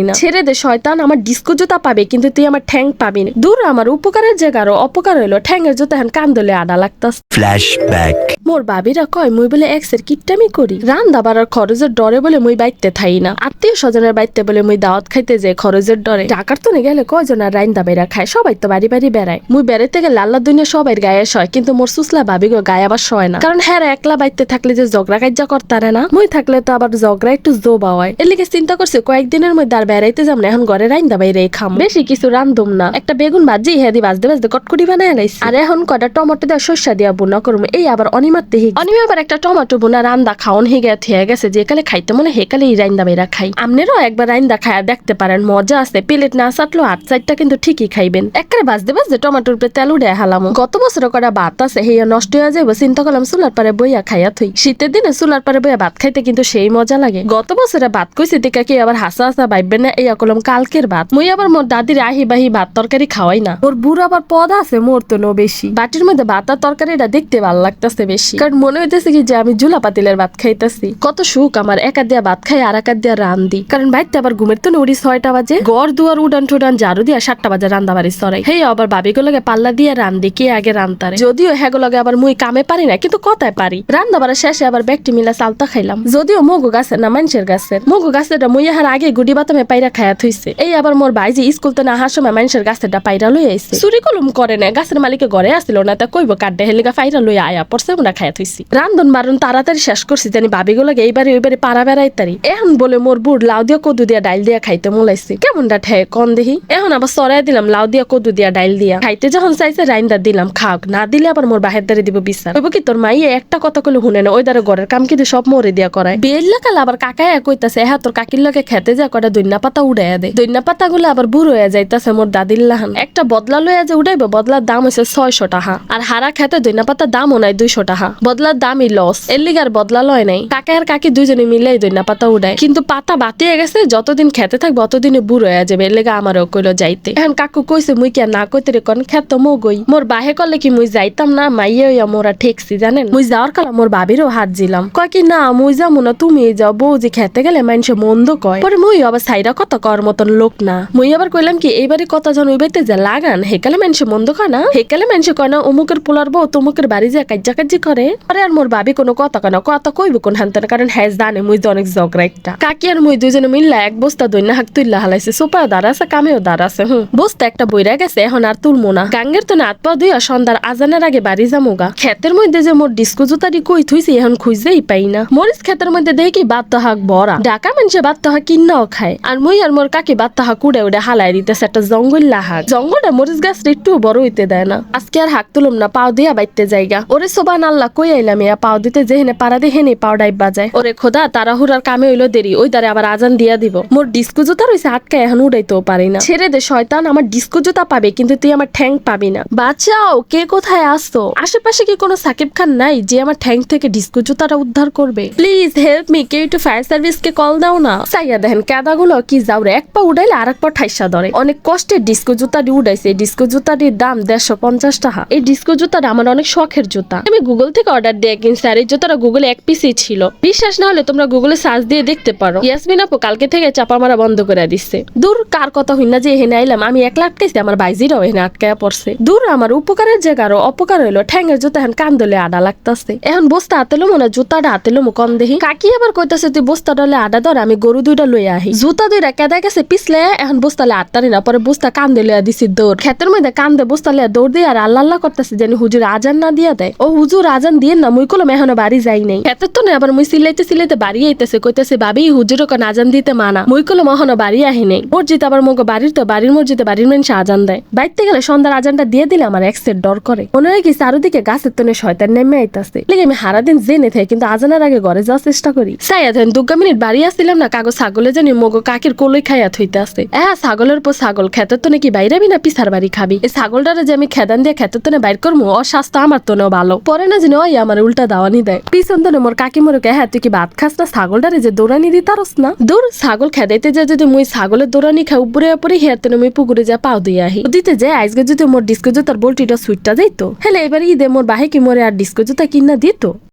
না। ছেড়ে দে শয়তান, আমার ডিস্কো জুতা পাবে কিন্তু তুই আমার ঠ্যাং পাবি না। দূর, আমার উপকারের জায়গারও অপকার হইলো, ঠ্যাংয়ের জুতা এখন কান্দলে আডা লাগতাস। ফ্ল্যাশব্যাক। মোর বাবিরা কয় মুই বলে এক্সের কিট্টামি করি, রান্দা বাড়ার খরচের ডরে বলে মুই বাইতে থাই না, আত্মীয় স্বজনের বাইতে বলে মুই দাওয়াত খাইতে যে খরচের ডরে। ঢাকার তো গেলে কয়জন আর রাইন্দা বাইরা খায়, সবাই তো বাড়ি বাড়ি বেড়ায়। মুই বেড়াইতে গেলে আল্লাহ দুনিয়া সবাই গায়ে সয়, কিন্তু মোর সুসলা বাবি গো গায়ে আবার সয় না, কারণ হ্যাঁ একলা বাইতে থাকলে যে ঝগড়া কাজ্জা করতারে না, মুই থাকলে তো আবার ঝগড়া একটু জোবা হয়। এর লিগে চিন্তা করছে কয়েকদিনের মধ্যে আর বেড়াইতে যাম না, এখন ঘরে রাইন্দা বাইরে খাম, বেশি কিছু রান্ধুম না। একটা বেগুন ভাজি হেদি বাজতে বাজতে কটকুটি বানায় লাইছি, আর এখন কয়টা টমেটো দিয়ে শস্যা দিয়া বুনা করবো। এই আবার অনিমাতে অনিমা আবার একটা টমেটো বোনা রান্দা খাওন হিগে থিয়ে গেছে, যে কালে খাইতে মনে হেকালে এই রাইন্দা বাইরা খাই। আপনারাও একবার রাইন্দা খায়া দেখতে পারেন, মজা আছে। প্লেট না চাটলো আট চারটা কিন্তু ঠিকই খাইবেন। একবারে বাজতে বাজতে টমেটোর উপরে তেল উড়ে হালাম। গত বছর কটা ভাত আছে হেয়া নষ্ট হয়ে যাবো, চিন্তা করলাম চুলার পারে বইয়া খাইয়া থই। শীতের দিনে চুলার পারে বইয়া ভাত খাইতে কিন্তু সেই মজা লাগে। গত বছরে ভাত কইছি টিকা কি আবার হাসা হাসা ভাববেন না, এইয়া করলাম কালকের ভাত। মুই আবার মোর দাদির আহি বাহি ভাত তরকারি খাওয়াই না, ওর বুড়ো আবার পদ আছে, মোর তো নো বেশি। বাটির মধ্যে ভাত আর তরকারিটা দেখতে ভালো লাগতেছে বেশি, কারণ মনে হইতেছে কি যে আমি জুলা পাতিলের ভাত খাইতেছি। কত সুখ আমার, একা দিয়া ভাত খাই আর একা দিয়া রান্ধি, কারণ বাইতে আবার ঘুমের তো উড়ি 6টা বাজে, গড় দুয়ার উডান টুডান ঝাড়ু দিয়া 7টা বাজে রান্দা বাড়ি সরাই। হেই আবার ভাবিগুলো লগে পাল্লা দিয়ে রান্ধি, কে আগে রান্তারে। যদিও হ্যাগো লগে আবার মুই কামে পারি না, কিন্তু কথায় পারি। রান্না বাড়া শেষে আবার ব্যক্তি মিলা চালতা খাইলাম, যদিও মগু গাছের না মানুষের গাছের। মগু গাছেরটা মুই হার আগে গুডি বাতামে পাইরা খায়া থইছে। এই আবার মোর ভাইজি স্কুল তো না আসার সময় মানুষের গাছেরটা পাইরা লই আইছে, চুরি কলম করে না, গাছের মালিকে ঘরে আসছিল না, তা কইব কাটে হেলিগা পাইরা লই আয়া পড়ছে, ওরা খায়া থইছি। রান্ধন বারণ তাড়াতাড়ি শেষ করছি, জানি ভাবিগুলোকে এইবারে ওইবারে পাড়া বেড়াইতারি। এখন বলে মোর বুড় লাউ দিয়া কদু দিয়া ডাইল দিয়া খাইতে মোলাইছি, কেমনটা ঠে কন দেখি। এখন আবার সরাই দিলাম লাউ দিয়া কদু দিয়া ডাইল দিয়া খাইতে, যখন চাইছে রাইন্দা দিলাম খাওক, না দিলে আবার মোর বাহের দ্বারে দিব বিচার। কইব কি তোর মাইয়ে একটা কথা কইলে শুনে না, ওই দ্বারা ঘরের কাম কিন্তু সব মরে দিয়া করায়। বেল্লা কাল আবার কাকায় কইতাছে হ্যাঁ তোর কাকির লগে খেতে যা কটা দৈন্যা পাতা উড়াইয়া দেয়। দৈন্যা পাতা গুলো আবার বুড়ো হয়ে যাইতাছে মোর দাদির লাহান। একটা বদলা লইয়া যে উড়াইবে, বদলার দাম হইছে 600 টাকা, আর হারা খেতে দৈন্যা পাতার দামও নাই 200 টাকা। বদলার দামই লস, এর লিগার বদলা লয় নাই। কাকা আর কাকি দুইজনে মিলাই দৈন্যা পাতা উড়ায়, কিন্তু পাতা বাতিয়ে গেছে, যতদিন খেতে থাকবে অতদিনে বুড়ো হয়ে যাবে। এর লেগে আমারও কইলো যাইতে। এখন কাকু কইছে মুই কি না কইতে রে, কোন খেত মো গই। মোর বাহে করলে কি মুই যাইতাম না, মাইয়ে হইয়া মোরা ঠেকছি জানেন। মুই যাওয়ার কালা মোর বাবিরও হাত দিলাম, কয় কি না মুই যাবো না, তুমি যাও, বউ যে খেতে গেলে মানুষে মন্দ কয়। পরে মুই আবার সাইরা কথা কর মতন লোক না। মুই আবার কইলাম কি এইবারে কথা জন ওইবাইতে যা লাগান, হেকালে মানুষে মন্দ কয় না, হেকালে মানুষে কয় না অমুকের পোলার বউ তমুকের বাড়ি যা কাজ্জা কাজ্জি করে। আরে আর মোর বাবি কোনো কথা কয় না, কথা কইব কোন হান্তার, কারণ হ্যাঁ জানে মুই যে অনেক ঝগড়া একটা। কাকি আর মুই দুইজনে মিললা এক বস্তা দৈন্যা হাক তুইল্লা হালাইছে, সোপাও দাঁড় আছে কামেও দাঁড় আছে। বস্তা একটা বইরা গেছে, এখন আর তুলমো না। গাঙ্গের তো হাত পা ধুইয়া সন্ধ্যার আজানের আগে বাড়ি যামোগা। ক্ষেতের মধ্যে যে মোর ডিস্কো জুতাটি কই থুইছি এখন খুঁজেই পাই না। মরিচ ক্ষেতের মধ্যে দেখি বাত্তা হাক বড়া, ঢাকা মানুষে বাত্তা হাক কিন্নাও খায়, আর মুই আর মোর কাকি বাত্তা হাক উড়ে উড়ে হালাই দিতেছে একটা জঙ্গল্লা হাক। জঙ্গলটা মরিচ গাছটা একটু বড় হইতে দেয় না। আজকে আর হাক তুলুম না, পাও দিয়া বাইতে জায়গা। ওরে সোবান আল্লাহ কই আইলাম ইয়া পাও দিতে, যেহেনে পাড়া দিয়ে হেনে পাও ডাইব বাজায়। ওরে খোদা তাড়াহুড়ার কামে হইলো দেরি, ওই দ্বারে আবার আজান দিয়া দিব। মোর ডিস্কো জুতা রইছে আটকায়, এখন উড়াইতেও পারি না। ছেড়ে দে শয়তান, আমার ডিস্কো জুতা পাবে কিন্তু তুই আমার ঠ্যাং পাবি না। বাঁচাও, কে কোথায় আসতো? আশেপাশে কি কোনো সাকিব খান নাই যে আমার ঠ্যাং থেকে ডিস্কো জুতাটা উদ্ধার করবে? প্লিজ হেল্প মি, কেউ একটু ফায়ার সার্ভিস কে কল দাও না। চাইয়া দেখেন কাদাগুলো কি যাওরে, এক পা উড়াইলে আর এক পা ঠাইসা ধরে। অনেক কষ্টে ডিস্কো জুতাটি উড়াইছে। ডিস্কো জুতাটির দাম 150 টাকা। এই ডিস্কো জুতাটা আমার অনেক শখের জুতা, আমি গুগল থেকে অর্ডার দিয়ে কিনছি, আর এই জুতাটা গুগলে এক পিসই ছিল। বিশ্বাস না হলে তোমরা গুগলে সার্চ দিয়ে দেখতে পারো। ইয়াসমিন আপু কালকে থেকে চাপা মারা বন্ধ করে দিচ্ছে। দূর, কার কথা হইনা যে এখানে আইলাম, আমি একলা আটকাইছি, আমার বাইজিরাও এখানে আটকায়া পড়ছে। দূর, আমার উপকারের জায়গারও অপকার হইলো, ঠ্যাংয়ের জুতা এখন কান্দলে আডা লাগতাছে। এখন বস্তা হাতে লমো না জুতাটা হাতে লমো কম দেখি। কাকি আবার কইতাছে তুই বস্তা ডলে আডা ধর, আমি গরু দুইটা লইয়া আহি। জুতা দুইটা কেদা গেছে পিছলে, এখন বস্তা লে আটতারি না। পরে বস্তা কান্দে লইয়া দিছি দৌড়। ক্ষেতের মধ্যে কান্দে বস্তা লইয়া দৌড় দিয়ে আর আল্লাহ আল্লাহ করতেছে যেন হুজুর আজান না দিয়া দেয়। ও হুজুর আজান দিয়ে না, মুই কলম এখনো বাড়ি যাই নাই। ক্ষেতের তো না আবার মুই সিলাইতে সিলাইতে বাড়ি আইতেছে, কইতেছে ভাবি হুজুর কোন আজান দিতে মানা। মুই কলম এখনো বাড়ি আহি নাই। মসজিদ আবার মগো বাড়ির তো বাড়ির মসজিদে বাড়ির মানুষ আজান দেয়। বাইতে গেলে সন্ধ্যার আজানটা দিয়ে দিলে আমার এক্সের ডর করে। মনে হয় কি চারোদিকে গাছের তনে শয়তান নেমে আইতাছে। লেগে আমি সারাদিন জেনে থাকি, কিন্তু আজানের আগে ঘরে যাওয়ার চেষ্টা করি। চাইয়া দেন 2 মিনিট বাড়ি আসছিলাম না, কাগজ ছাগলে জানি মগো কাকির কোলই খাইয়া থইতে আছে। ছাগলের পর ছাগল, খেতের তনে কি বাইরাবি না পিছার বাড়ি খাবি? এই ছাগলটারে যে আমি খেদান দিয়ে খেতের তনে বাইর করবো, ও স্বাস্থ্য আমার তনেও ভালো। পরে না জানি ওই আমার উল্টা দাওয়ানি দেয়। পিছন তনে মোর কাকি মোর কে, হ্যাঁ তুই কি ভাত খাস না, ছাগলটারে যে দৌড়ানি দিতারস না। দূর, ছাগল খেদাইতে যা যদি মুই ছাগলের দৌড়ানি খাই উপরে উপরে হেয়ার তনে মুই পুকুরে যা পাও দিয়ে আহি। দিতে যে আজকে যদি মোর ডিস্কো জুতার বল্টিটা সুইটটা দিত, হলে এবার ঈদে মোর বাহে কি মোরে আর ডিস্কো জুতা কিনা দিত।